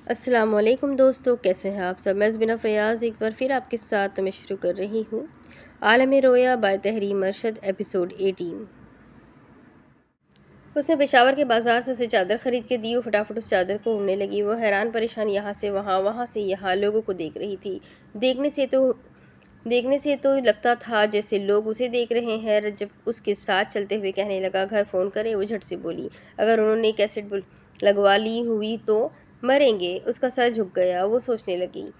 السلام علیکم دوستو، کیسے ہیں آپ سب؟ میں زبینہ فیاض ایک بار پھر آپ کے ساتھ میں شروع کر رہی ہوں عالم رویا بائی تحریم ارشد ایپیسوڈ 18۔ اس نے پشاور کے بازار سے اسے چادر خرید کے دی۔ وہ فٹافٹ اس چادر کو اڑنے لگی۔ وہ حیران پریشان یہاں سے وہاں، وہاں سے یہاں لوگوں کو دیکھ رہی تھی۔ دیکھنے سے تو لگتا تھا جیسے لوگ اسے دیکھ رہے ہیں۔ جب اس کے ساتھ چلتے ہوئے کہنے لگا گھر فون کرے، وہ جھٹ سے بولی اگر انہوں نے کیسٹ لگوا لی ہوئی تو مریں گے۔ اس کا سر جھک گیا۔ وہ سوچنے لگی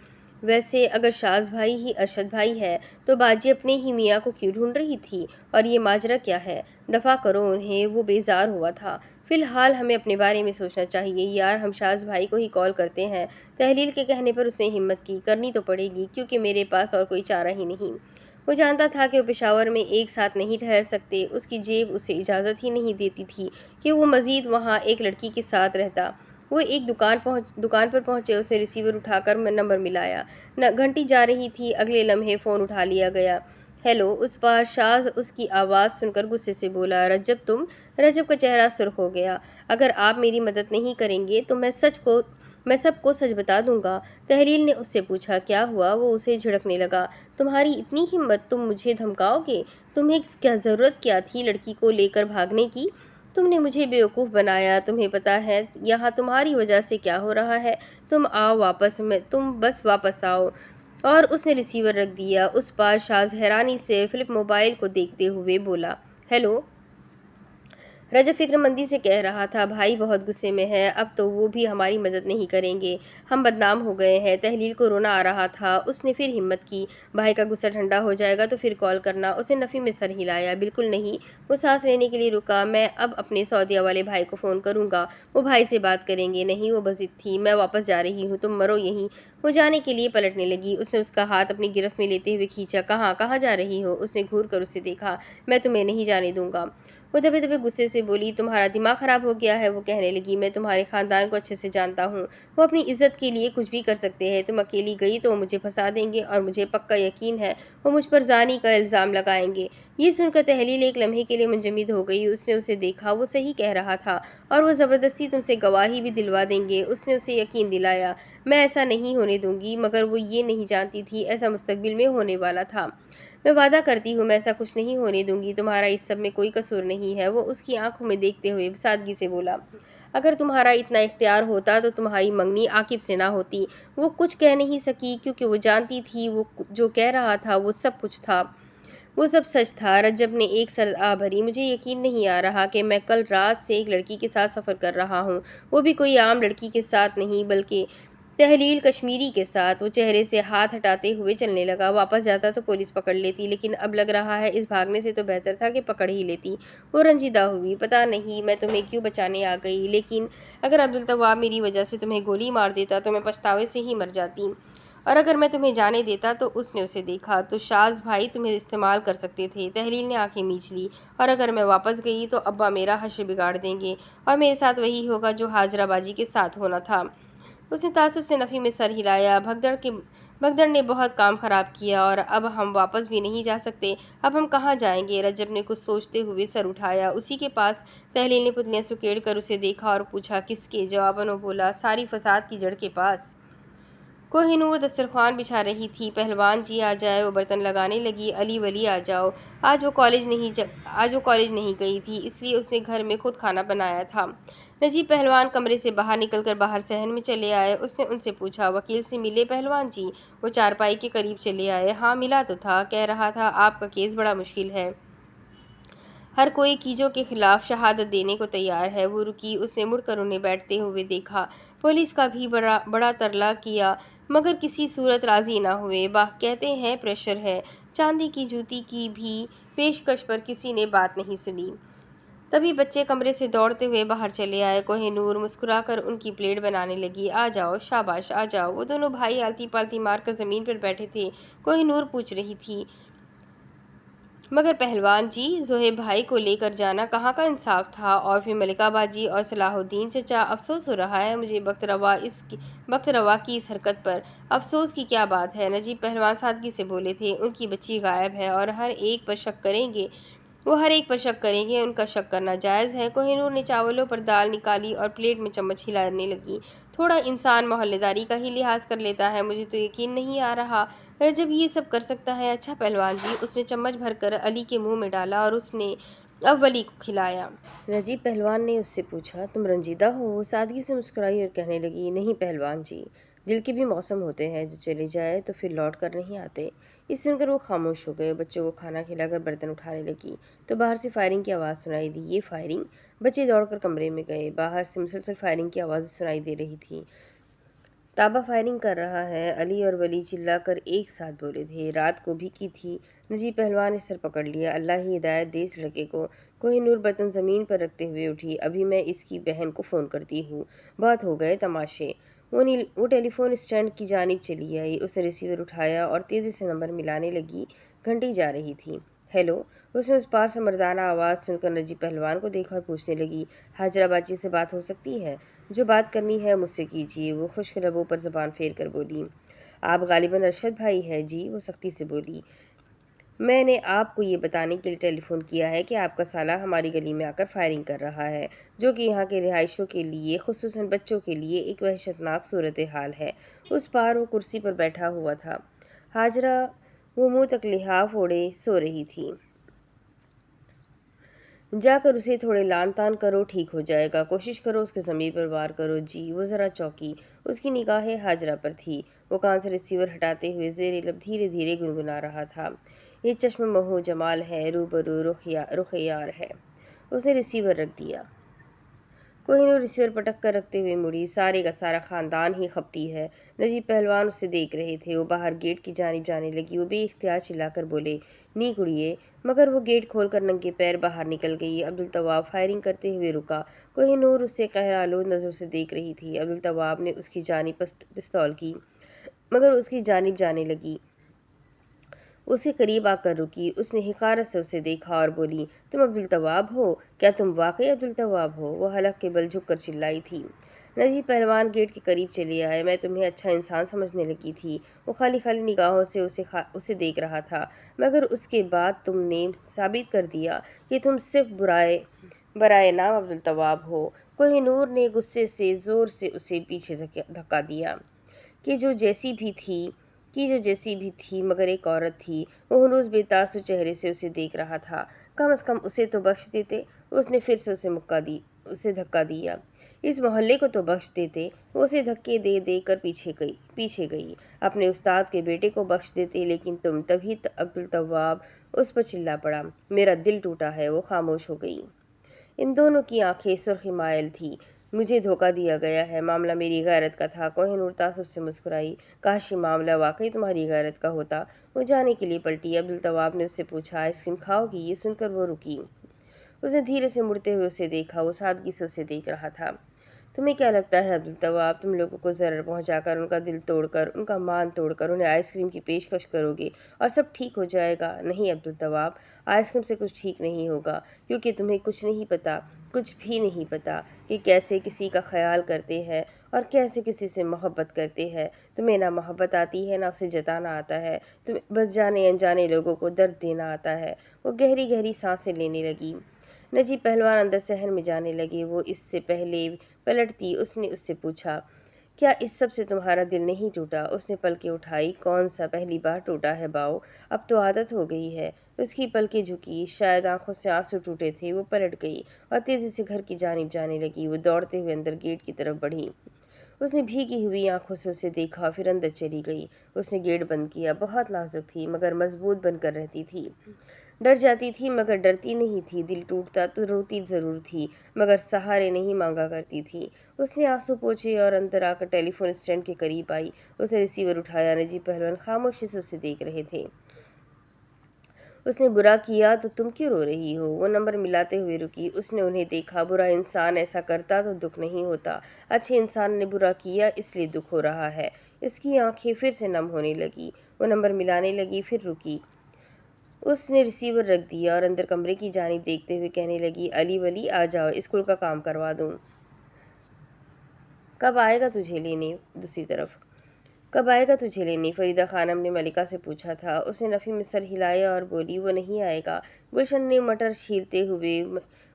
ویسے اگر شاز بھائی ہی ارشد بھائی ہے تو باجی اپنے ہی میاں کو کیوں ڈھونڈ رہی تھی؟ اور یہ ماجرا کیا ہے؟ دفع کرو انہیں۔ وہ بیزار ہوا تھا۔ فی الحال ہمیں اپنے بارے میں سوچنا چاہیے یار، ہم شاز بھائی کو ہی کال کرتے ہیں۔ تحلیل کے کہنے پر اس نے ہمت کی، کرنی تو پڑے گی کیونکہ میرے پاس اور کوئی چارہ ہی نہیں۔ وہ جانتا تھا کہ وہ پشاور میں ایک ساتھ نہیں ٹھہر سکتے۔ اس کی جیب اسے اجازت ہی نہیں دیتی تھی کہ وہ مزید وہاں ایک لڑکی کے ساتھ رہتا۔ وہ ایک دکان پر پہنچے۔ اس نے ریسیور اٹھا کر نمبر ملایا۔ گھنٹی جا رہی تھی۔ اگلے لمحے فون اٹھا لیا گیا۔ ہیلو، اس پار شاز اس کی آواز سن کر غصے سے بولا رجب تم؟ رجب کا چہرہ سرخ ہو گیا۔ اگر آپ میری مدد نہیں کریں گے تو میں سب کو سچ بتا دوں گا۔ تحلیل نے اس سے پوچھا کیا ہوا؟ وہ اسے جھڑکنے لگا۔ تمہاری اتنی ہمت، تم مجھے دھمکاؤ گے؟ تمہیں کیا ضرورت کیا تھی لڑکی کو لے کر بھاگنے کی؟ تم نے مجھے بیوقوف بنایا۔ تمہیں پتا ہے یہاں تمہاری وجہ سے کیا ہو رہا ہے؟ تم بس واپس آؤ۔ اور اس نے ریسیور رکھ دیا۔ اس پار شاز حیرانی سے فلپ موبائل کو دیکھتے ہوئے بولا ہیلو۔ رجب فکر مندی سے کہہ رہا تھا بھائی بہت غصے میں ہے، اب تو وہ بھی ہماری مدد نہیں کریں گے، ہم بدنام ہو گئے ہیں۔ تحلیل کو رونا آ رہا تھا۔ اس نے پھر ہمت کی بھائی کا غصہ ٹھنڈا ہو جائے گا تو پھر کال کرنا۔ اس نے نفی میں سر ہلایا بالکل نہیں۔ وہ سانس لینے کے لیے رکا۔ میں اب اپنے سعودیہ والے بھائی کو فون کروں گا، وہ بھائی سے بات کریں گے۔ نہیں، وہ بضد تھی، میں واپس جا رہی ہوں، تم مرو یہیں۔ وہ جانے کے لیے پلٹنے لگی۔ اس نے اس کا ہاتھ اپنی گرفت میں لیتے ہوئے کھینچا۔ کہاں جا رہی ہو؟ اس نے گھور کر اسے دیکھا۔ میں تمہیں نہیں جانے دوں گا۔ وہ دبے دبے غصے سے بولی تمہارا دماغ خراب ہو گیا ہے؟ وہ کہنے لگی میں تمہارے خاندان کو اچھے سے جانتا ہوں، وہ اپنی عزت کے لیے کچھ بھی کر سکتے ہیں۔ تم اکیلی گئی تو وہ مجھے پھنسا دیں گے اور مجھے پکا یقین ہے وہ مجھ پر زانی کا الزام لگائیں گے۔ یہ سن کر تحلیل ایک لمحے کے لیے منجمد ہو گئی۔ اس نے اسے دیکھا، وہ صحیح کہہ رہا تھا اور وہ زبردستی تم سے گواہی بھی دلوا دیں گے۔ اس نے اسے یقین دلایا میں ایسا نہیں ہونے دوں گی، مگر وہ یہ نہیں جانتی تھی ایسا مستقبل میں ہونے والا تھا۔ میں وعدہ کرتی ہوں میں ایسا کچھ نہیں ہونے دوں گی، تمہارا اس سب میں کوئی قصور نہیں ہے۔ وہ اس کی آنکھوں میں دیکھتے ہوئے سادگی سے بولا اگر تمہارا اتنا اختیار ہوتا تو تمہاری منگنی عاقب سے نہ ہوتی۔ وہ کچھ کہہ نہیں سکی کیونکہ وہ جانتی تھی وہ جو کہہ رہا تھا وہ سب کچھ تھا، وہ سب سچ تھا۔ رجب نے ایک سرد آہ بھری مجھے یقین نہیں آ رہا کہ میں کل رات سے ایک لڑکی کے ساتھ سفر کر رہا ہوں، وہ بھی کوئی عام لڑکی کے ساتھ نہیں بلکہ تحلیل کشمیری کے ساتھ۔ وہ چہرے سے ہاتھ ہٹاتے ہوئے چلنے لگا۔ واپس جاتا تو پولیس پکڑ لیتی، لیکن اب لگ رہا ہے اس بھاگنے سے تو بہتر تھا کہ پکڑ ہی لیتی۔ وہ رنجیدہ ہوئی پتہ نہیں میں تمہیں کیوں بچانے آ گئی، لیکن اگر عبدالتواب میری وجہ سے تمہیں گولی مار دیتا تو میں پچھتاوے سے ہی مر جاتی، اور اگر میں تمہیں جانے دیتا تو اس نے اسے دیکھا تو شاز بھائی تمہیں استعمال کر سکتے تھے۔ تحلیل نے آنکھیں میچ لی اور اگر میں واپس گئی تو ابا میرا حشر بگاڑ دیں گے اور میرے ساتھ وہی ہوگا جو ہاجرہ باجی کے ساتھ ہونا تھا۔ اس نے تعصب سے نفی میں سر ہلایا بھگدڑ نے بہت کام خراب کیا اور اب ہم واپس بھی نہیں جا سکتے۔ اب ہم کہاں جائیں گے؟ رجب نے کچھ سوچتے ہوئے سر اٹھایا اسی کے پاس۔ تحلیل نے پتلیاں سکیڑ کر اسے دیکھا اور پوچھا کس کے؟ جواباً وہ بولا ساری فساد کی جڑ کے پاس۔ کوہ نور دسترخوان بچھا رہی تھی۔ پہلوان جی آ جائے، وہ برتن لگانے لگی۔ علی ولی آ جاؤ۔ آج وہ کالج نہیں گئی تھی اس لیے اس نے گھر میں خود کھانا بنایا تھا۔ نجیب پہلوان کمرے سے باہر نکل کر باہر صحن میں چلے آئے۔ اس نے ان سے پوچھا وکیل سے ملے پہلوان جی؟ وہ چارپائی کے قریب چلے آئے۔ ہاں ملا تو تھا، کہہ رہا تھا آپ کا کیس بڑا مشکل ہے، ہر کوئی کیجو کے خلاف شہادت دینے کو تیار ہے۔ وہ رکی، اس نے مڑ کر انہیں بیٹھتے ہوئے دیکھا۔ پولیس کا بھی بڑا ترلا کیا مگر کسی صورت راضی نہ ہوئے۔ کہتے ہیں پریشر ہے۔ چاندی کی جوتی کی بھی پیشکش پر کسی نے بات نہیں سنی۔ تبھی بچے کمرے سے دوڑتے ہوئے باہر چلے آئے۔ کوہ نور مسکرا کر ان کی پلیٹ بنانے لگی۔ آ جاؤ، شاباش آ جاؤ۔ وہ دونوں بھائی آلتی پالتی مار کر زمین پر بیٹھے تھے۔ کوہ نور پوچھ رہی تھی مگر پہلوان جی، زوہیب بھائی کو لے کر جانا کہاں کا انصاف تھا؟ اور پھر ملکہ باجی اور صلاح الدین چچا، افسوس ہو رہا ہے مجھے بخت روا کی اس حرکت پر۔ افسوس کی کیا بات ہے؟ نجیب پہلوان سادگی سے بولے تھے ان کی بچی غائب ہے اور وہ ہر ایک پر شک کریں گے، ان کا شک کرنا جائز ہے۔ کوہ نور نے چاولوں پر دال نکالی اور پلیٹ میں چمچ ہلانے لگی۔ تھوڑا انسان محلے داری کا ہی لحاظ کر لیتا ہے، مجھے تو یقین نہیں آ رہا رجب یہ سب کر سکتا ہے۔ اچھا پہلوان جی، اس نے چمچ بھر کر علی کے منہ میں ڈالا اور اس نے اب ولی کو کھلایا۔ رجب پہلوان نے اس سے پوچھا، تم رنجیدہ ہو؟ وہ سادگی سے مسکرائی اور کہنے لگی، نہیں پہلوان جی، دل کے بھی موسم ہوتے ہیں جو چلے جائے تو پھر لوٹ کر نہیں آتے۔ یہ سن کر وہ خاموش ہو گئے۔ بچوں کو کھانا کھلا کر برتن اٹھانے لگی تو باہر سے فائرنگ کی آواز سنائی دی۔ یہ فائرنگ؟ بچے دوڑ کر کمرے میں گئے۔ باہر سے مسلسل فائرنگ کی آوازیں سنائی دے رہی تھیں۔ تابا فائرنگ کر رہا ہے، علی اور ولی چلا کر ایک ساتھ بولے تھے۔ رات کو بھی کی تھی۔ نجیب پہلوان نے سر پکڑ لیا۔ اللہ ہی ہدایت دے اس لڑکے کو۔ کوہ نور برتن زمین پر رکھتے ہوئے اٹھی، ابھی میں اس کی بہن کو فون کرتی ہوں، بہت ہو گئے تماشے۔ وہ ٹیلی فون اسٹینڈ کی جانب چلی آئی۔ اس نے ریسیور اٹھایا اور تیزی سے نمبر ملانے لگی۔ گھنٹی جا رہی تھی۔ ہیلو۔ اس نے اس پار سے مردانہ آواز سن کر نجیب پہلوان کو دیکھا اور پوچھنے لگی، حاجرہ باجی سے بات ہو سکتی ہے؟ جو بات کرنی ہے مجھ سے کیجیے، وہ خشک لبوں پر زبان پھیر کر بولی۔ آپ غالباً ارشد بھائی ہیں جی، وہ سختی سے بولی۔ میں نے آپ کو یہ بتانے کے لیے ٹیلی فون کیا ہے کہ آپ کا سالہ ہماری گلی میں آ کر فائرنگ کر رہا ہے، جو کہ یہاں کے رہائشیوں کے لیے، خصوصاً بچوں کے لیے ایک وحشتناک صورتحال ہے۔ اس پار وہ کرسی پر بیٹھا ہوا تھا۔ حاجرہ وہ منہ تک لحاف اوڑھے سو رہی تھی۔ جا کر اسے تھوڑے لان تان کرو، ٹھیک ہو جائے گا۔ کوشش کرو اس کے ضمیر پر وار کرو جی۔ وہ ذرا چونکی۔ اس کی نگاہیں حاجرہ پر تھی۔ وہ کان سے ریسیور ہٹاتے ہوئے زیر لب دھیرے دھیرے گنگنا رہا تھا، یہ چشم مہو جمال ہے، روبرو رخ یار ہے۔ اس نے ریسیور رکھ دیا۔ کوہ نور ریسیور پٹک کر رکھتے ہوئے مڑی، سارے کا سارا خاندان ہی خپتی ہے۔ نجیب پہلوان اسے دیکھ رہے تھے۔ وہ باہر گیٹ کی جانب جانے لگی۔ وہ بے اختیار چلا کر بولے، نی کڑیے، مگر وہ گیٹ کھول کر ننگے پیر باہر نکل گئی۔ عبدالطواب فائرنگ کرتے ہوئے رکا۔ کوہ نور اسے قہرآلود نظروں سے دیکھ رہی تھی۔ عبدالطواب نے اس کی جانب پستول کی، مگر اس کی جانب جانے لگی۔ اس کے قریب آ کر رکی۔ اس نے حقارت سے اسے دیکھا اور بولی، تم عبدالطواب ہو؟ کیا تم واقعی عبدالطواب ہو؟ وہ حلق کے بل جھک کر چلائی تھی۔ نجیب پہلوان گیٹ کے قریب چلے آئے۔ میں تمہیں اچھا انسان سمجھنے لگی تھی۔ وہ خالی خالی نگاہوں سے اسے دیکھ رہا تھا، مگر اس کے بعد تم نے ثابت کر دیا کہ تم صرف برائے نام عبدالطواب ہو۔ کوہ نور نے غصے سے زور سے اسے پیچھے دھکا دیا۔ کہ جو جیسی بھی تھی مگر ایک عورت تھی۔ وہ ہنوز بے تاثر چہرے سے اسے دیکھ رہا تھا۔ کم از کم اسے تو بخش دیتے۔ اس نے پھر سے اسے دھکا دیا۔ اس محلے کو تو بخش دیتے۔ وہ اسے دھکے دے دے کر پیچھے گئی۔ اپنے استاد کے بیٹے کو بخش دیتے، لیکن تم۔ تبھی عبدالطواب اس پر چلا پڑا، میرا دل ٹوٹا ہے۔ وہ خاموش ہو گئی۔ ان دونوں کی آنکھیں سرخی مائل تھیں۔ مجھے دھوکہ دیا گیا ہے، معاملہ میری غیرت کا تھا۔ کوہ نور تعصب سے مسکرائی، کاش یہ معاملہ واقعی تمہاری غیرت کا ہوتا۔ وہ جانے کے لیے پلٹی۔ عبدالطواب نے اس سے پوچھا، آئس کریم کھاؤ گی؟ یہ سن کر وہ رکی۔ اس نے دھیرے سے مڑتے ہوئے اسے دیکھا۔ وہ سادگی سے اسے دیکھ رہا تھا۔ تمہیں کیا لگتا ہے عبدالطواب، تم لوگوں کو ضرر پہنچا کر، ان کا دل توڑ کر، ان کا مان توڑ کر انہیں آئس کریم کی پیشکش کرو گے اور سب ٹھیک ہو جائے گا؟ نہیں عبدالطواب، آئس کریم سے کچھ ٹھیک نہیں ہوگا، کیونکہ تمہیں کچھ بھی نہیں پتا کہ کیسے کسی کا خیال کرتے ہیں اور کیسے کسی سے محبت کرتے ہیں۔ تمہیں نہ محبت آتی ہے، نہ اسے جتانا آتا ہے، تمہیں بس جانے انجانے لوگوں کو درد دینا آتا ہے۔ وہ گہری گہری سانسیں لینے لگی۔ نجیب پہلوان اندر صحن میں جانے لگے۔ وہ اس سے پہلے پلٹتی، اس نے اس سے پوچھا، کیا اس سب سے تمہارا دل نہیں ٹوٹا؟ اس نے پلکیں اٹھائی، کون سا پہلی بار ٹوٹا ہے باؤ، اب تو عادت ہو گئی ہے۔ اس کی پلکیں جھکی، شاید آنکھوں سے آنسو ٹوٹے تھے۔ وہ پلٹ گئی اور تیزی سے گھر کی جانب جانے لگی۔ وہ دوڑتے ہوئے اندر گیٹ کی طرف بڑھی۔ اس نے بھیگی ہوئی آنکھوں سے اسے دیکھا، پھر اندر چلی گئی۔ اس نے گیٹ بند کیا۔ بہت نازک تھی مگر مضبوط بن کر رہتی تھی۔ ڈر جاتی تھی مگر ڈرتی نہیں تھی۔ دل ٹوٹتا تو روتی ضرور تھی مگر سہارے نہیں مانگا کرتی تھی۔ اس نے آنسو پوچھے اور اندر آ کر ٹیلی فون اسٹینڈ کے قریب آئی۔ اس نے ریسیور اٹھایا۔ نجیب پہلوان خاموشی سے اسے دیکھ رہے تھے۔ اس نے برا کیا تو تم کیوں رو رہی ہو؟ وہ نمبر ملاتے ہوئے رکی۔ اس نے انہیں دیکھا۔ برا انسان ایسا کرتا تو دکھ نہیں ہوتا، اچھے انسان نے برا کیا اس لیے دکھ ہو رہا ہے۔ اس کی آنکھیں پھر سے نم ہونے لگی۔ وہ نمبر ملانے لگی، پھر رکی۔ اس نے ریسیور رکھ دیا اور اندر کمرے کی جانب دیکھتے ہوئے کہنے لگی، علی ولی آ جاؤ، اسکول کا کام کروا دوں۔ کب آئے گا تجھے لینے؟ دوسری طرف کب آئے گا تجھے لینے؟ فریدہ خانم نے ملکہ سے پوچھا تھا۔ اس نے نفی میں سر ہلایا اور بولی، وہ نہیں آئے گا۔ گلشن نے مٹر چھیلتے ہوئے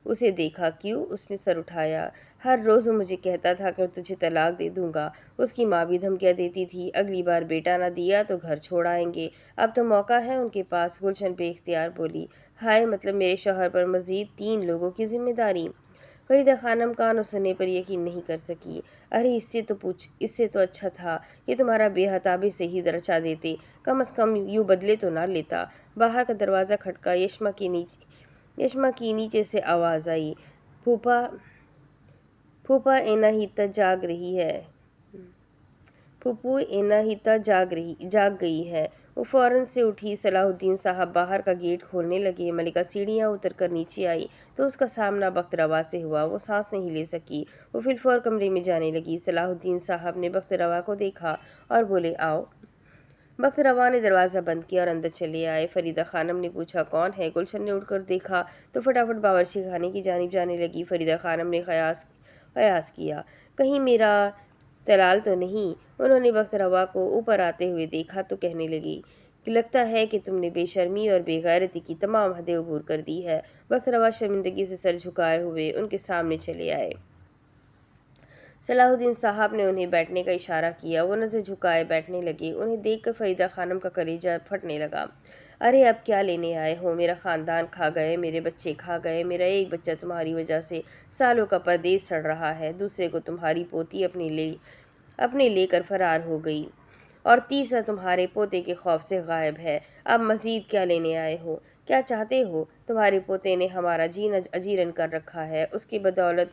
اسے دیکھا۔ کیوں؟ اس نے سر اٹھایا۔ ہر روز وہ مجھے کہتا تھا کہ تجھے طلاق دے دوں گا۔ اس کی ماں بھی دھمکیاں دیتی تھی، اگلی بار بیٹا نہ دیا تو گھر چھوڑ آئیں گے۔ اب تو موقع ہے ان کے پاس۔ گلشن بے اختیار بولی، ہائے، مطلب میرے شوہر پر مزید 3 لوگوں کی ذمہ داری؟ فریدہ خانم کانوں سننے پر یقین نہیں کر سکی۔ ارے اس سے تو اچھا تھا کہ تمہارا بے حتابے سے ہی رچا دیتے، کم از کم یوں بدلے تو نہ لیتا۔ باہر کا دروازہ کھٹکا۔ یشما کی نیچے سے آواز آئی، پھوپھا ایناہیتا جاگ رہی ہے۔ پھوپھو ایناہیتا جاگ گئی ہے۔ وہ فوراً سے اٹھی۔ صلاح الدین صاحب باہر کا گیٹ کھولنے لگے۔ ملکہ سیڑھیاں اتر کر نیچے آئی تو اس کا سامنا بخت روا سے ہوا۔ وہ سانس نہیں لے سکی۔ وہ فی الفور کمرے میں جانے لگی۔ صلاح الدین صاحب نے بخت روا کو دیکھا اور بولے، آؤ۔ بخت روا نے دروازہ بند کیا اور اندر چلے آئے۔ فریدہ خانم نے پوچھا، کون ہے؟ گلشن نے اٹھ کر دیکھا تو فٹافٹ باورچی خانے کی جانب جانے لگی۔ فریدہ خانم نے قیاس کیا، کہیں میرا طلال تو نہیں؟ انہوں نے بخت روا کو اوپر آتے ہوئے دیکھا تو کہنے لگی، لگتا ہے کہ تم نے بے شرمی اور بے غیرتی کی تمام حدیں عبور کر دی ہے۔ بخت روا شرمندگی سے سر جھکائے ہوئے ان کے سامنے چلے آئے۔ صلاح الدین صاحب نے انہیں بیٹھنے کا اشارہ کیا۔ وہ نظر جھکائے بیٹھنے لگے۔ انہیں دیکھ کر فریدہ خانم کا کلیجہ پھٹنے لگا۔ ارے اب کیا لینے آئے ہو؟ میرا خاندان کھا گئے، میرے بچے کھا گئے، میرا ایک بچہ تمہاری وجہ سے سالوں کا پردیس سڑ رہا ہے، دوسرے کو تمہاری پوتی اپنے لے کر فرار ہو گئی، اور تیسرا تمہارے پوتے کے خوف سے غائب ہے۔ اب مزید کیا لینے آئے ہو؟ کیا چاہتے ہو؟ تمہارے پوتے نے ہمارا جینا اجیرن کر رکھا ہے۔ اس کی بدولت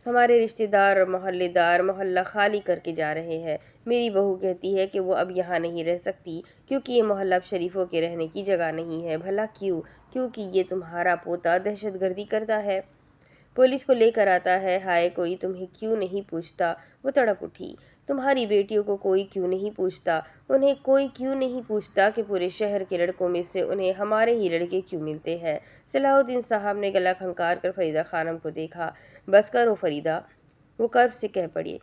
ہمارے رشتہ دار اور محلے دار محلہ خالی کر کے جا رہے ہیں۔ میری بہو کہتی ہے کہ وہ اب یہاں نہیں رہ سکتی کیونکہ یہ محلہ اب شریفوں کے رہنے کی جگہ نہیں ہے۔ بھلا کیوں؟ کیونکہ یہ تمہارا پوتا دہشت گردی کرتا ہے، پولیس کو لے کر آتا ہے۔ ہائے، کوئی تمہیں کیوں نہیں پوچھتا؟ وہ تڑپ اٹھی۔ تمہاری بیٹیوں کو کوئی کیوں نہیں پوچھتا؟ انہیں کوئی کیوں نہیں پوچھتا کہ پورے شہر کے لڑکوں میں سے انہیں ہمارے ہی لڑکے کیوں ملتے ہیں؟ صلاح الدین صاحب نے گلا کھنکار کر فریدہ خانم کو دیکھا۔ بس کرو فریدہ، وہ کرب سے کہہ پڑی،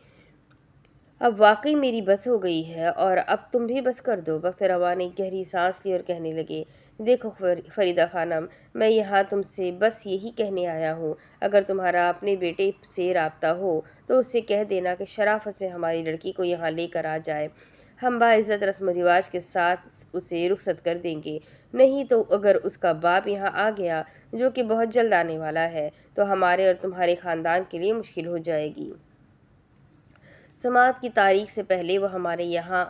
اب واقعی میری بس ہو گئی ہے اور اب تم بھی بس کر دو۔ بخت روا نے گہری سانس لی اور کہنے لگے، دیکھو فریدہ خانم، میں یہاں تم سے بس یہی کہنے آیا ہوں، اگر تمہارا اپنے بیٹے سے رابطہ ہو تو اس سے کہہ دینا کہ شرافت سے ہماری لڑکی کو یہاں لے کر آ جائے، ہم باعزت رسم و رواج کے ساتھ اسے رخصت کر دیں گے۔ نہیں تو اگر اس کا باپ یہاں آ گیا، جو کہ بہت جلد آنے والا ہے، تو ہمارے اور تمہارے خاندان کے لیے مشکل ہو جائے گی۔ سماعت کی تاریخ سے پہلے وہ ہمارے یہاں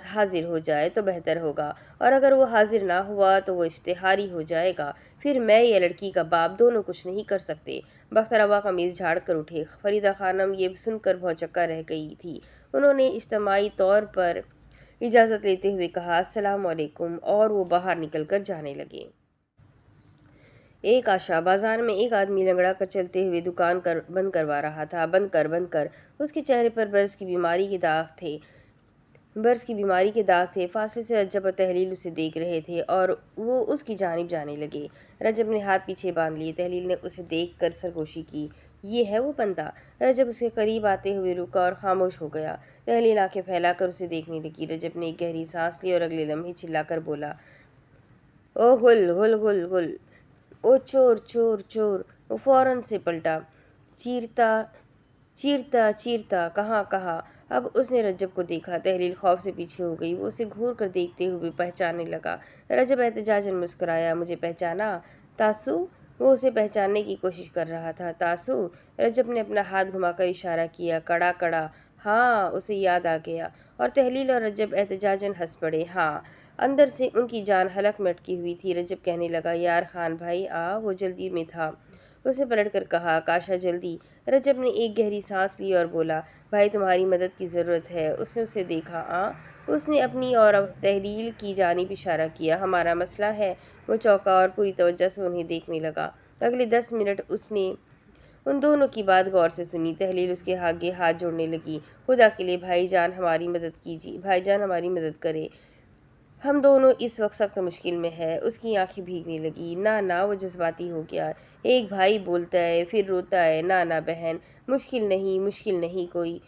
حاضر ہو جائے تو بہتر ہوگا، اور اگر وہ حاضر نہ ہوا تو وہ اشتہاری ہو جائے گا، پھر میں یا لڑکی کا باپ دونوں کچھ نہیں کر سکتے۔ بخت روا قمیض جھاڑ کر اٹھے۔ فریدہ خانم یہ سن کر بھونچکا رہ گئی تھی۔ انہوں نے اجتماعی طور پر اجازت لیتے ہوئے کہا، السلام علیکم، اور وہ باہر نکل کر جانے لگے۔ ایک آشا بازار میں ایک آدمی لنگڑا کر چلتے ہوئے دکان بند کروا رہا تھا۔ بند کر۔ اس کے چہرے پر برس کی بیماری کے داغ تھے۔ فاصلے سے رجب اور تہلیل اسے دیکھ رہے تھے اور وہ اس کی جانب جانے لگے۔ رجب نے ہاتھ پیچھے باندھ لیے۔ تہلیل نے اسے دیکھ کر سرگوشی کی، یہ ہے وہ بندہ؟ رجب اس کے قریب آتے ہوئے رکا اور خاموش ہو گیا۔ تہلیل آنکھیں پھیلا کر اسے دیکھنے لگی۔ رجب نے ایک گہری سانس لی اور اگلے لمحے چلا کر بولا، او غل غل غل غل، او چور چور چور۔ وہ فوراً سے پلٹا، چیرتا کہاں۔ اب اس نے رجب کو دیکھا۔ تہلیل خوف سے پیچھے ہو گئی۔ وہ اسے گھور کر دیکھتے ہوئے پہچاننے لگا۔ رجب احتجاجاً مسکرایا، مجھے پہچانا تاسو؟ وہ اسے پہچاننے کی کوشش کر رہا تھا۔ تاسو؟ رجب نے اپنا ہاتھ گھما کر اشارہ کیا، کڑا۔ ہاں، اسے یاد آ گیا، اور تہلیل اور رجب احتجاجاً ہنس پڑے۔ ہاں، اندر سے ان کی جان حلق میں اٹکی ہوئی تھی۔ رجب کہنے لگا، یار خان بھائی آ، وہ جلدی میں تھا۔ اس نے پلٹ کر کہا، کاشا جلدی؟ رجب نے ایک گہری سانس لی اور بولا، بھائی تمہاری مدد کی ضرورت ہے۔ اس نے اسے دیکھا۔ اس نے اپنی اور تہلیل کی جانب اشارہ کیا، ہمارا مسئلہ ہے۔ وہ چونکا اور پوری توجہ سے انہیں دیکھنے لگا۔ اگلے 10 منٹ اس نے ان دونوں کی بات غور سے سنی۔ تہلیل اس کے آگے ہاتھ جوڑنے لگی، خدا کے لیے بھائی جان ہماری مدد کرے، ہم دونوں اس وقت سخت مشکل میں ہیں۔ اس کی آنکھیں بھیگنے لگی۔ نہ، وہ جذباتی ہو گیا۔ ایک بھائی بولتا ہے پھر روتا ہے، نہ بہن، مشکل نہیں کوئی۔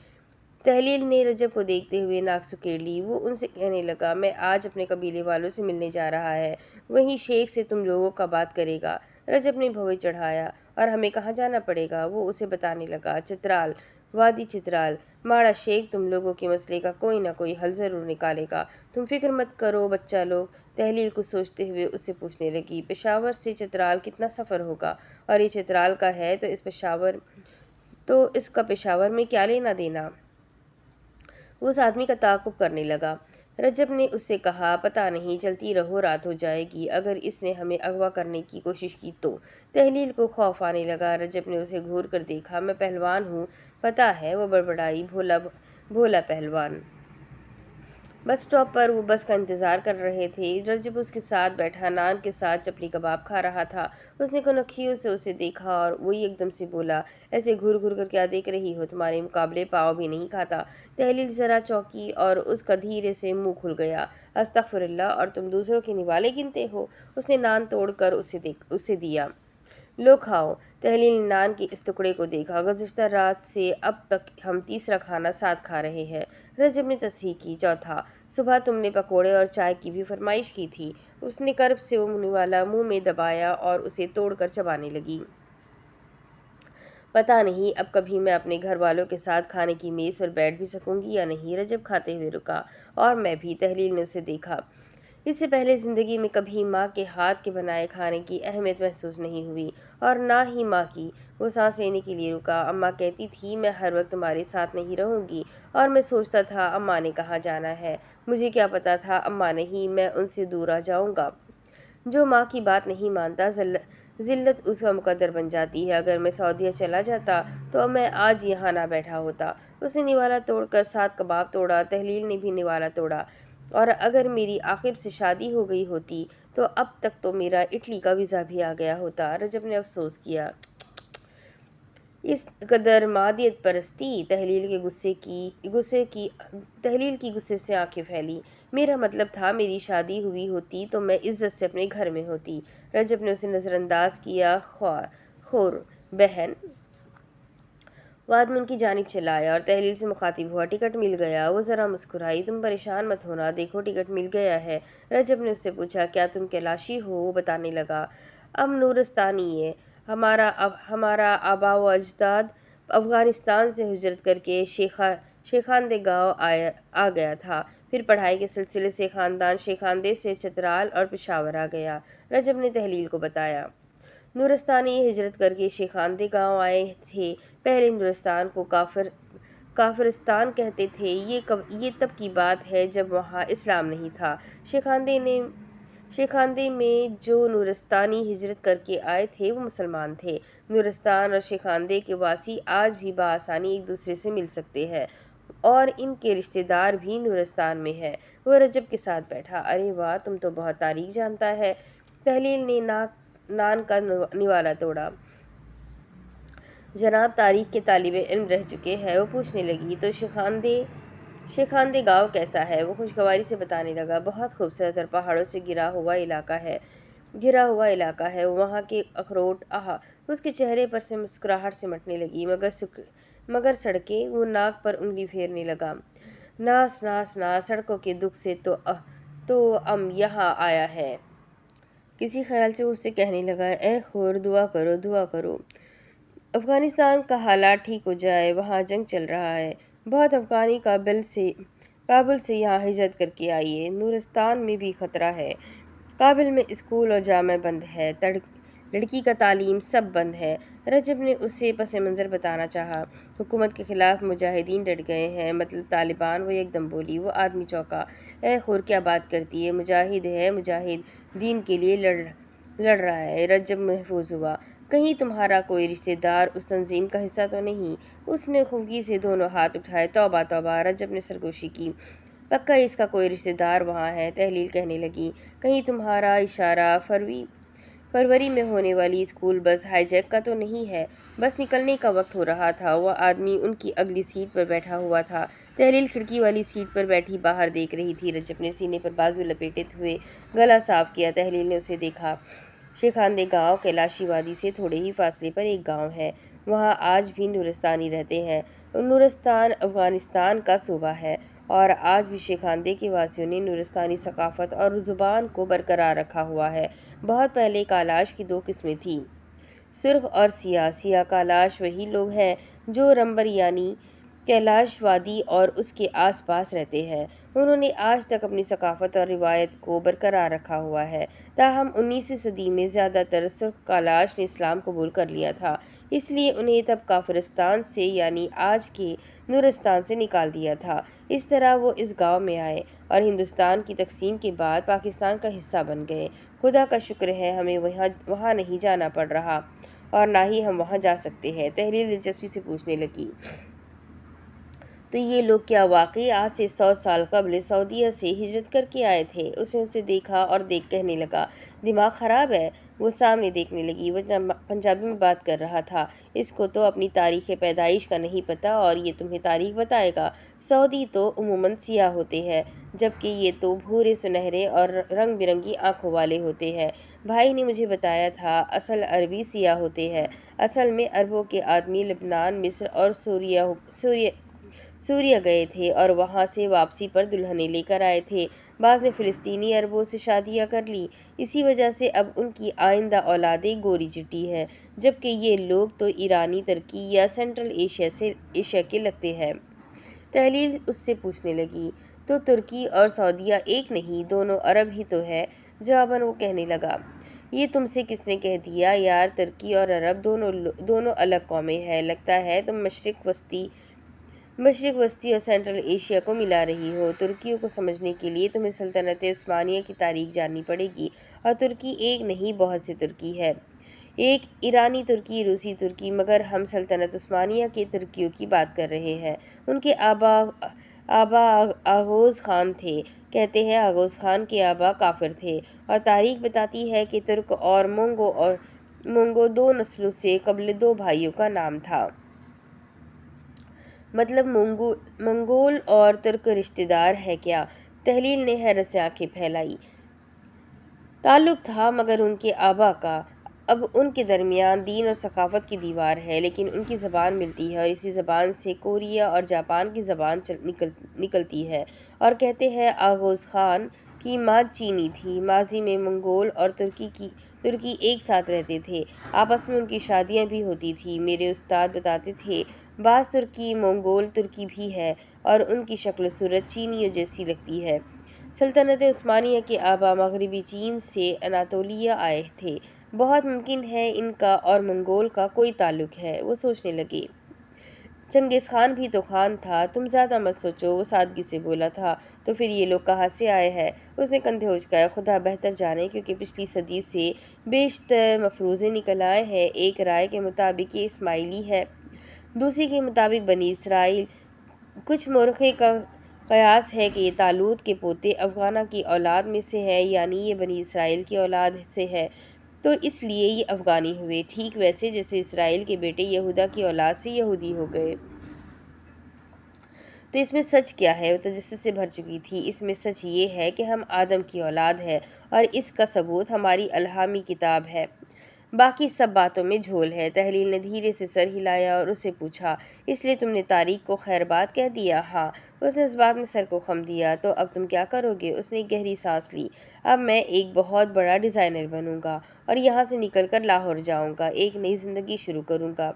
تحلیل نے رجب کو دیکھتے ہوئے ناک سکیڑ لی۔ وہ ان سے کہنے لگا، میں آج اپنے قبیلے والوں سے ملنے جا رہا ہے، وہیں شیخ سے تم لوگوں کا بات کرے گا۔ رجب نے بھویں چڑھایا، اور ہمیں کہاں جانا پڑے گا؟ وہ اسے بتانے لگا، چترال، وادی چترال۔ ماڑا شیخ تم لوگوں کے مسئلے کا کوئی نہ کوئی حل ضرور نکالے گا، تم فکر مت کرو بچہ لوگ۔ تحلیل کچھ سوچتے ہوئے اس سے پوچھنے لگی، پشاور سے چترال کتنا سفر ہوگا؟ اور یہ چترال کا ہے تو اس کا پشاور میں کیا لینا دینا؟ وہ اس آدمی کا تعاقب کرنے لگا۔ رجب نے اس سے کہا، پتہ نہیں، چلتی رہو، رات ہو جائے گی، اگر اس نے ہمیں اغوا کرنے کی کوشش کی تو۔ تحلیل کو خوف آنے لگا۔ رجب نے اسے گھور کر دیکھا۔ میں پہلوان ہوں، پتہ ہے، وہ بڑبڑائی، بھولا پہلوان۔ بس اسٹاپ پر وہ بس کا انتظار کر رہے تھے۔ رجب اس کے ساتھ بیٹھا نان کے ساتھ چپلی کباب کھا رہا تھا۔ اس نے کنکھیوں سے اسے دیکھا اور وہی ایک دم سے بولا، ایسے گھور گھور کر کیا دیکھ رہی ہو؟ تمہارے مقابلے پاؤ بھی نہیں کھاتا۔ تحلیل ذرا چونکی اور اس کا دھیرے سے منہ کھل گیا۔ استغفراللہ، اور تم دوسروں کے نوالے گنتے ہو؟ اس نے نان توڑ کر اسے دیا۔ لو کھاؤ۔ تحلیل نے نان کے اس ٹکڑے کو دیکھا۔ گزشتہ رات سے اب تک ہم تیسرا کھانا ساتھ کھا رہے ہیں۔ رجب نے تصحیح کی، چوتھا۔ صبح تم نے پکوڑے اور چائے کی بھی فرمائش کی تھی۔ اس نے کرب سے وہ نوالا منہ میں دبایا اور اسے توڑ کر چبانے لگی۔ پتہ نہیں اب کبھی میں اپنے گھر والوں کے ساتھ کھانے کی میز پر بیٹھ بھی سکوں گی یا نہیں۔ رجب کھاتے ہوئے رکا، اور میں بھی۔ تحلیل نے اسے دیکھا۔ اس سے پہلے زندگی میں کبھی ماں کے ہاتھ کے بنائے کھانے کی اہمیت محسوس نہیں ہوئی، اور نہ ہی ماں کی۔ وہ سانس لینے کے لیے رکا۔ اماں کہتی تھی، میں ہر وقت تمہارے ساتھ نہیں رہوں گی، اور میں سوچتا تھا اماں نے کہاں جانا ہے۔ مجھے کیا پتہ تھا اماں نہیں، میں ان سے دور آ جاؤں گا۔ جو ماں کی بات نہیں مانتا، ذلت اس کا مقدر بن جاتی ہے۔ اگر میں سعودیہ چلا جاتا تو میں آج یہاں نہ بیٹھا ہوتا۔ اس نے نوالا توڑ کر 7 کباب توڑا۔ تحلیل نے بھی نوالا توڑا۔ اور اگر میری عاقب سے شادی ہو گئی ہوتی تو اب تک تو میرا اٹلی کا ویزا بھی آ گیا ہوتا۔ رجب نے افسوس کیا، اس قدر مادیت پرستی۔ تحلیل کی غصے سے آنکھیں پھیلی۔ میرا مطلب تھا میری شادی ہوئی ہوتی تو میں عزت سے اپنے گھر میں ہوتی۔ رجب نے اسے نظر انداز کیا۔ خور بہن۔ وہ آدمی ان کی جانب چلا آیا اور تحلیل سے مخاطب ہوا، ٹکٹ مل گیا؟ وہ ذرا مسکرائی، تم پریشان مت ہونا، دیکھو ٹکٹ مل گیا ہے۔ رجب نے اس سے پوچھا، کیا تم کیلاشی ہو؟ وہ بتانے لگا، نورستانی ہے، ہمارا آبا و اجداد افغانستان سے ہجرت کر کے شیخاندے گاؤں آ گیا تھا، پھر پڑھائی کے سلسلے سے خاندان شیخاندے سے چترال اور پشاور آ گیا۔ رجب نے تحلیل کو بتایا، نورستانی ہجرت کر کے شیخاندے گاؤں آئے تھے۔ پہلے نورستان کو کافرستان کہتے تھے۔ یہ تب کی بات ہے جب وہاں اسلام نہیں تھا۔ شیخاندے میں جو نورستانی ہجرت کر کے آئے تھے وہ مسلمان تھے۔ نورستان اور شیخاندے کے واسی آج بھی بآسانی ایک دوسرے سے مل سکتے ہیں، اور ان کے رشتہ دار بھی نورستان میں ہیں۔ وہ رجب کے ساتھ بیٹھا۔ ارے واہ، تم تو بہت تاریخ جانتا ہے۔ تحلیل نے نان کا نوالا توڑا۔ جناب تاریخ کے طالب علم رہ چکے ہیں۔ وہ پوچھنے لگی، تو شیخاندے گاؤں کیسا ہے؟ وہ خوشگواری سے بتانے لگا، بہت خوبصورت اور پہاڑوں سے گھرا ہوا علاقہ ہے۔ وہاں کے اخروٹ، آہا! اس کے چہرے پر سے مسکراہٹ سمٹنے لگی، مگر سڑکیں؟ وہ ناک پر انگلی پھیرنے لگا، ناس، سڑکوں کے دکھ سے تو یہاں آیا ہے۔ کسی خیال سے وہ اس سے کہنے لگا، اے خور، دعا کرو افغانستان کا حالات ٹھیک ہو جائے، وہاں جنگ چل رہا ہے۔ بہت افغانی کابل سے یہاں ہجرت کر کے آئیے۔ نورستان میں بھی خطرہ ہے۔ کابل میں اسکول اور جامع بند ہے، لڑکی کا تعلیم سب بند ہے۔ رجب نے اسے پس منظر بتانا چاہا۔ حکومت کے خلاف مجاہدین ڈٹ گئے ہیں، مطلب طالبان۔ وہ ایک دم بولی۔ وہ آدمی چونکا، اے خور، کیا بات کرتی ہے؟ مجاہد دین کے لیے لڑ رہا ہے۔ رجب محظوظ ہوا، کہیں تمہارا کوئی رشتہ دار اس تنظیم کا حصہ تو نہیں؟ اس نے خفگی سے دونوں ہاتھ اٹھائے، توبہ توبہ۔ رجب نے سرگوشی کی، پکا اس کا کوئی رشتہ دار وہاں ہے؟ تحلیل کہنے لگی، کہیں تمہارا اشارہ فروری میں ہونے والی اسکول بس ہائی جیک کا تو نہیں ہے؟ بس نکلنے کا وقت ہو رہا تھا۔ وہ آدمی ان کی اگلی سیٹ پر بیٹھا ہوا تھا۔ تحلیل کھڑکی والی سیٹ پر بیٹھی باہر دیکھ رہی تھی۔ رجب نے سینے پر بازو لپیٹے ہوئے گلا صاف کیا۔ تحلیل نے اسے دیکھا، شیخاندے گاؤں کیلاشی وادی سے تھوڑے ہی فاصلے پر ایک گاؤں ہے۔ وہاں آج بھی نورستانی رہتے ہیں۔ نورستان افغانستان کا صوبہ ہے اور آج بھی شیخاندے کے واسیوں نے نورستانی ثقافت اور زبان کو برقرار رکھا ہوا ہے۔ بہت پہلے کالاش کی دو قسمیں تھیں، سرخ اور سیاہ۔ سیاہ کالاش وہی لوگ ہیں جو رمبر یعنی کیلاش وادی اور اس کے آس پاس رہتے ہیں۔ انہوں نے آج تک اپنی ثقافت اور روایت کو برقرار رکھا ہوا ہے۔ تاہم 19ویں صدی میں زیادہ تر سرخ کالاش نے اسلام قبول کر لیا تھا، اس لیے انہیں تب کافرستان سے یعنی آج کے نورستان سے نکال دیا تھا۔ اس طرح وہ اس گاؤں میں آئے اور ہندوستان کی تقسیم کے بعد پاکستان کا حصہ بن گئے۔ خدا کا شکر ہے ہمیں وہاں نہیں جانا پڑ رہا اور نہ ہی ہم وہاں جا سکتے ہیں۔ تحلیل دلچسپی سے پوچھنے لگی، تو یہ لوگ کیا واقعی آج سے 100 سال قبل سعودیہ سے ہجرت کر کے آئے تھے؟ اس نے اسے دیکھا اور کہنے لگا، دماغ خراب ہے؟ وہ سامنے دیکھنے لگی۔ وہ پنجابی میں بات کر رہا تھا۔ اس کو تو اپنی تاریخ پیدائش کا نہیں پتہ اور یہ تمہیں تاریخ بتائے گا۔ سعودی تو عموماً سیاہ ہوتے ہیں جبکہ یہ تو بھورے سنہرے اور رنگ برنگی آنکھوں والے ہوتے ہیں۔ بھائی نے مجھے بتایا تھا اصل عربی سیاہ ہوتے ہیں۔ اصل میں عربوں کے آدمی لبنان، مصر اور سوریہ گئے تھے اور وہاں سے واپسی پر دلہنیں لے کر آئے تھے۔ بعض نے فلسطینی عربوں سے شادیاں کر لی، اسی وجہ سے اب ان کی آئندہ اولادیں گوری چٹی ہیں، جبکہ یہ لوگ تو ایرانی، ترکی یا سینٹرل ایشیا کے لگتے ہیں۔ تحلیل اس سے پوچھنے لگی، تو ترکی اور سعودیہ ایک نہیں، دونوں عرب ہی تو ہے؟ جواباً وہ کہنے لگا، یہ تم سے کس نے کہہ دیا یار؟ ترکی اور عرب دونوں الگ قومیں ہیں۔ لگتا ہے تم مشرق وسطی اور سینٹرل ایشیا کو ملا رہی ہو۔ ترکیوں کو سمجھنے کے لیے تمہیں سلطنت عثمانیہ کی تاریخ جاننی پڑے گی، اور ترکی ایک نہیں بہت سے ترکی ہے، ایک ایرانی ترکی، روسی ترکی، مگر ہم سلطنت عثمانیہ کے ترکیوں کی بات کر رہے ہیں۔ ان کے آبا آغوز خان تھے، کہتے ہیں آغوز خان کے آبا کافر تھے، اور تاریخ بتاتی ہے کہ ترک اور مونگو دو نسلوں سے قبل دو بھائیوں کا نام تھا۔ مطلب منگول اور ترک رشتہ دار ہے کیا؟ تحلیل نے حیرت سے آنکھیں پھیلائی۔ تعلق تھا مگر ان کے آبا کا۔ اب ان کے درمیان دین اور ثقافت کی دیوار ہے، لیکن ان کی زبان ملتی ہے اور اسی زبان سے کوریا اور جاپان کی زبان نکلتی ہے۔ اور کہتے ہیں آغوز خان کی ماں چینی تھی۔ ماضی میں منگول اور ترکی ایک ساتھ رہتے تھے، آپس میں ان کی شادیاں بھی ہوتی تھیں۔ میرے استاد بتاتے تھے بعض ترکی منگول ترکی بھی ہے اور ان کی شکل و صورت چینیوں جیسی لگتی ہے۔ سلطنت عثمانیہ کے آبا مغربی چین سے اناطولیہ آئے تھے، بہت ممکن ہے ان کا اور منگول کا کوئی تعلق ہے۔ وہ سوچنے لگے، چنگیز خان بھی تو خان تھا۔ تم زیادہ مت سوچو، وہ سادگی سے بولا تھا۔ تو پھر یہ لوگ کہاں سے آئے ہیں؟ اس نے کندھے اچکائے۔ خدا بہتر جانے، کیونکہ پچھلی صدی سے بیشتر مفروضے نکل آئے ہیں۔ ایک رائے کے مطابق یہ اسماعیلی ہے، دوسری کے مطابق بنی اسرائیل۔ کچھ مورخوں کا قیاس ہے کہ یہ طالوت کے پوتے افغانہ کی اولاد میں سے ہے، یعنی یہ بنی اسرائیل کی اولاد سے ہے تو اس لیے یہ افغانی ہوئے، ٹھیک ویسے جیسے اسرائیل کے بیٹے یہودا کی اولاد سے یہودی ہو گئے۔ تو اس میں سچ کیا ہے؟ وہ تجسس سے بھر چکی تھی۔ اس میں سچ یہ ہے کہ ہم آدم کی اولاد ہیں اور اس کا ثبوت ہماری الہامی کتاب ہے، باقی سب باتوں میں جھول ہے۔ تحلیل نے دھیرے سے سر ہلایا اور اس سے پوچھا، اس لیے تم نے تاریخ کو خیر بات کہہ دیا؟ ہاں۔ اس نے اس بات میں سر کو خم دیا۔ تو اب تم کیا کرو گے؟ اس نے ایک گہری سانس لی۔ اب میں ایک بہت بڑا ڈیزائنر بنوں گا اور یہاں سے نکل کر لاہور جاؤں گا، ایک نئی زندگی شروع کروں گا۔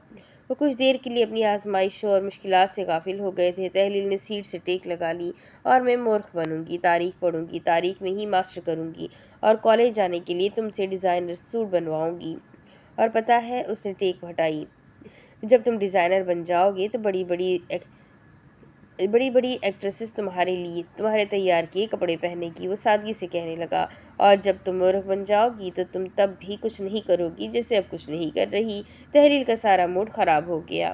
وہ کچھ دیر کے لیے اپنی آزمائشوں اور مشکلات سے غافل ہو گئے تھے۔ تحلیل نے سیٹ سے ٹیک لگا لی، اور میں مورخ بنوں گی، تاریخ پڑھوں گی، تاریخ میں ہی ماسٹر کروں گی اور کالج جانے کے لیے تم سے ڈیزائنر سوٹ بنواؤں گی۔ اور پتہ ہے، اس نے ٹیک ہٹائی، جب تم ڈیزائنر بن جاؤ گے تو بڑی بڑی ایکٹریسز تمہارے تیار کیے کپڑے پہنے گی۔ وہ سادگی سے کہنے لگا، اور جب تم مورخ بن جاؤ گی تو تم تب بھی کچھ نہیں کرو گی، جیسے اب کچھ نہیں کر رہی۔ تحلیل کا سارا موڈ خراب ہو گیا۔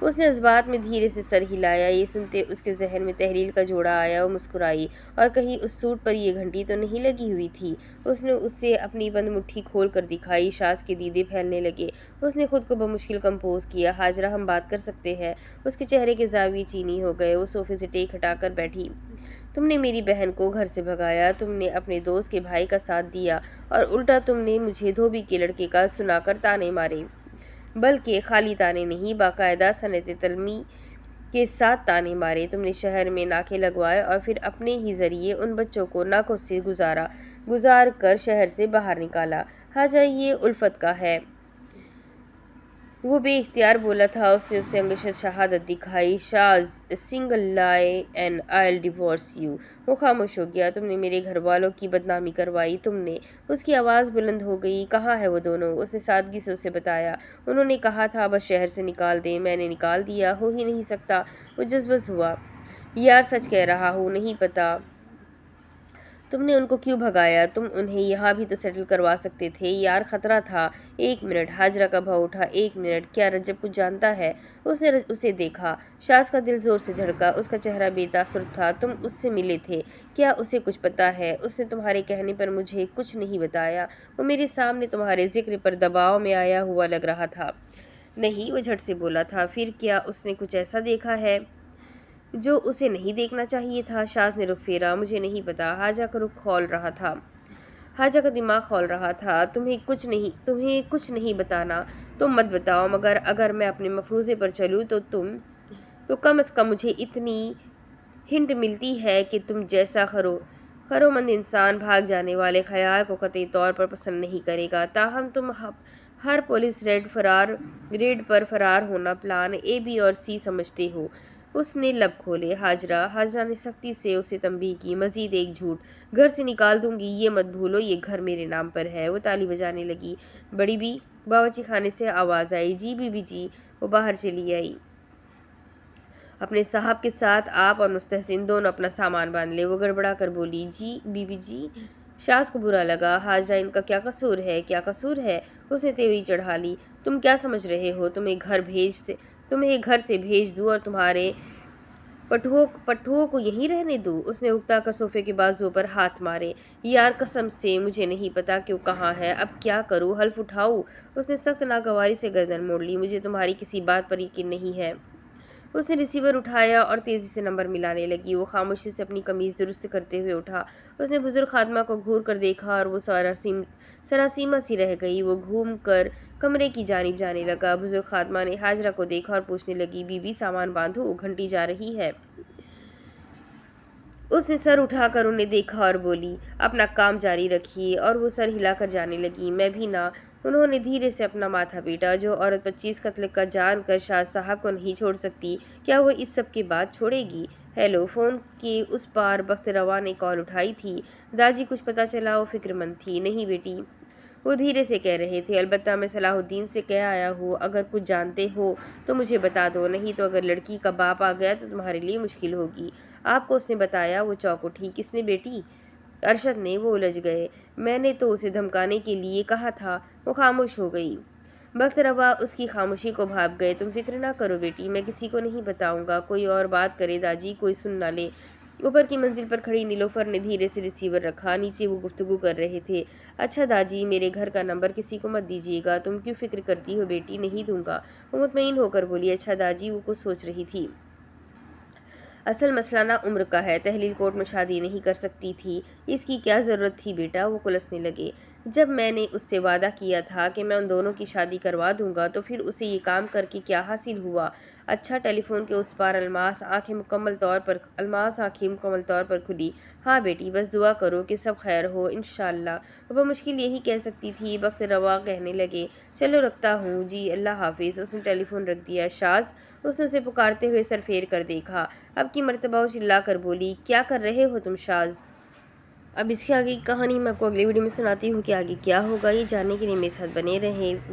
اس نے اس بات میں دھیرے سے سر ہلایا۔ یہ سنتے اس کے ذہن میں تحلیل کا جوڑا آیا۔ وہ مسکرائی، اور کہیں اس سوٹ پر یہ گھنٹی تو نہیں لگی ہوئی تھی؟ اس نے اسے اپنی بند مٹھی کھول کر دکھائی۔ شاز کے دیدے پھیلنے لگے۔ اس نے خود کو بمشکل کمپوز کیا۔ ہاجرہ، ہم بات کر سکتے ہیں؟ اس کے چہرے کے زاویے چینی ہو گئے۔ وہ صوفے سے ٹیک ہٹا کر بیٹھی۔ تم نے میری بہن کو گھر سے بھگایا، تم نے اپنے دوست کے بھائی کا ساتھ دیا، اور الٹا تم نے مجھے دھوبی کے لڑکے کا سنا کر تانے مارے۔ بلکہ خالی تانے نہیں، باقاعدہ صنعت طلبی کے ساتھ تانے مارے۔ تم نے شہر میں ناکے لگوائے اور پھر اپنے ہی ذریعے ان بچوں کو ناکوں سے گزار کر شہر سے باہر نکالا۔ ہاجرہ، یہ الفت کا ہے۔ وہ بے اختیار بولا تھا۔ اس نے اسے انگشت شہادت دکھائی۔ شاز، سنگل لائی اینڈ آئل ڈیورس یو۔ وہ خاموش ہو گیا۔ تم نے میرے گھر والوں کی بدنامی کروائی، تم نے۔ اس کی آواز بلند ہو گئی۔ کہاں ہے وہ دونوں؟ اس نے سادگی سے اسے بتایا۔ انہوں نے کہا تھا بس شہر سے نکال دیں، میں نے نکال دیا۔ ہو ہی نہیں سکتا۔ وہ جذبز ہوا۔ یار، سچ کہہ رہا ہوں، نہیں پتا تم نے ان کو کیوں بھگایا؟ تم انہیں یہاں بھی تو سیٹل کروا سکتے تھے۔ یار، خطرہ تھا۔ ایک منٹ۔ ہاجرہ کا بھاؤ اٹھا۔ ایک منٹ؟ کیا رجب کچھ جانتا ہے؟ اس نے اسے دیکھا۔ شاز کا دل زور سے دھڑکا۔ اس کا چہرہ بے تاثر تھا۔ تم اس سے ملے تھے؟ کیا اسے کچھ پتا ہے؟ اس نے تمہارے کہنے پر مجھے کچھ نہیں بتایا۔ وہ میرے سامنے تمہارے ذکر پر دباؤ میں آیا ہوا لگ رہا تھا۔ نہیں، وہ جھٹ سے بولا تھا۔ پھر کیا اس نے کچھ ایسا دیکھا ہے جو اسے نہیں دیکھنا چاہیے تھا؟ شاز نے رخ پھیرا۔ مجھے نہیں پتا۔ حاجہ کا رخ کھول رہا تھا۔ حاجہ کا دماغ کھول رہا تھا۔ تمہیں کچھ نہیں بتانا؟ تم مت بتاؤ، مگر اگر میں اپنے مفروضے پر چلوں تو کم از کم مجھے اتنی ہنٹ ملتی ہے کہ تم جیسا خیرمند انسان بھاگ جانے والے خیال کو قطعی طور پر پسند نہیں کرے گا۔ تاہم تم ہر پولیس ریڈ پر فرار ہونا پلان اے، بی اور سی سمجھتے ہو۔ اس نے لب کھولے۔ ہاجرہ نے سختی سے اسے تنبیہ کی۔ مزید ایک جھوٹ۔ گھر سے نکال دوں گی، یہ مت بھولو، یہ گھر میرے نام پر ہے۔ وہ تالی بجانے لگی۔ بڑی بی؟ باورچی خانے سے آواز آئی۔ G B B G. وہ باہر چلی آئی۔ اپنے صاحب کے ساتھ آپ اور مستحسن دونوں اپنا سامان باندھ لیں۔ وہ گڑبڑا کر بولی۔ G B B G. شاز کو برا لگا۔ ہاجرہ، ان کا کیا قصور ہے؟ کیا قصور ہے؟ اس نے تیوری چڑھا لی۔ تم کیا سمجھ رہے ہو؟ تمہیں گھر سے بھیج دوں اور تمہارے پٹھوں کو یہیں رہنے دوں؟ اس نے اکتا کر صوفے کے بازو پر ہاتھ مارے۔ یار، قسم سے مجھے نہیں پتا کہ وہ کہاں ہے۔ اب کیا کروں؟ حلف اٹھاؤں؟ اس نے سخت ناگواری سے گردن موڑ لی۔ مجھے تمہاری کسی بات پر یقین نہیں ہے۔ اس نے ریسیور اٹھایا اور تیزی سے نمبر ملانے لگی۔ وہ خاموشی سے اپنی قمیض درست کرتے ہوئے اٹھا۔ اس نے بزرگ خادمہ کو گھور کر دیکھا اور وہ سراسیمہ سی رہ گئی۔ وہ گھوم کر کمرے کی جانب جانے لگا۔ بزرگ خادمہ نے ہاجرہ کو دیکھا اور پوچھنے لگی، بی بی، سامان باندھو، گھنٹی جا رہی ہے۔ اس نے سر اٹھا کر انہیں دیکھا اور بولی، اپنا کام جاری رکھیے۔ اور وہ سر ہلا کر جانے لگی۔ میں بھی نہ۔ انہوں نے دھیرے سے اپنا ماتھا پیٹا۔ جو عورت 25 قتل کا جان کر شاز صاحب کو نہیں چھوڑ سکتی، کیا وہ اس سب کے بعد چھوڑے گی؟ ہیلو، فون کے اس پار بخت روا نے کال اٹھائی تھی۔ داجی، کچھ پتا چلا؟ وہ فکر مند تھی۔ نہیں بیٹی، وہ دھیرے سے کہہ رہے تھے، البتہ میں صلاح الدین سے کہہ آیا ہوں، اگر کچھ جانتے ہو تو مجھے بتا دو، نہیں تو اگر لڑکی کا باپ آ گیا تو تمہارے لیے مشکل ہوگی۔ آپ کو اس نے بتایا؟ وہ چونک اٹھی۔ کس نے بیٹی؟ ارشد نے۔ وہ الجھ گئے۔ میں نے تو اسے دھمکانے کے لیے کہا تھا۔ وہ خاموش ہو گئی۔ بخت روا اس کی خاموشی کو بھانپ گئے۔ تم فکر نہ کرو بیٹی، میں کسی کو نہیں بتاؤں گا۔ کوئی اور بات کرے داجی، کوئی سن نہ لے۔ اوپر کی منزل پر کھڑی نیلوفر نے دھیرے سے ریسیور رکھا۔ نیچے وہ گفتگو کر رہے تھے۔ اچھا داجی، میرے گھر کا نمبر کسی کو مت دیجیے گا۔ تم کیوں فکر کرتی ہو بیٹی؟ نہیں دوں گا۔ وہ مطمئن ہو کر بولی۔ اچھا داجی، وہ کچھ سوچ رہی تھی۔ اصل مسئلہ نا عمر کا ہے۔ تحلیل کورٹ میں شادی نہیں کر سکتی تھی۔ اس کی کیا ضرورت تھی بیٹا؟ وہ کلسنے لگے۔ جب میں نے اس سے وعدہ کیا تھا کہ میں ان دونوں کی شادی کروا دوں گا تو پھر اسے یہ کام کر کے کیا حاصل ہوا؟ اچھا، ٹیلی فون کے اس پار الماس آنکھیں مکمل طور پر کھلی۔ ہاں بیٹی، بس دعا کرو کہ سب خیر ہو، انشاءاللہ۔ وہ بمشکل یہی کہہ سکتی تھی۔ بخت روا کہنے لگے، چلو رکھتا ہوں جی، اللہ حافظ۔ اس نے ٹیلی فون رکھ دیا۔ شاز، اس نے اسے پکارتے ہوئے سر پھیر کر دیکھا۔ اب کی مرتبہ وہ چلا کر بولی، کیا کر رہے ہو تم شاز؟ اب اس کے آگے کی کہانی میں آپ کو اگلی ویڈیو میں سناتی ہوں کہ آگے کیا ہوگا۔ یہ جاننے کے لیے میرے ساتھ بنے رہیں۔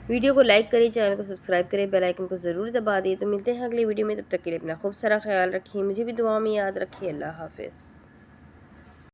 ویڈیو کو لائک کریں، چینل کو سبسکرائب کریں، بیل آئیکن کو ضرور دبا دیں۔ تو ملتے ہیں اگلی ویڈیو میں، تب تک کے لیے اپنا خوب سارا خیال رکھیں، مجھے بھی دعاؤں میں یاد رکھیں۔ اللہ حافظ۔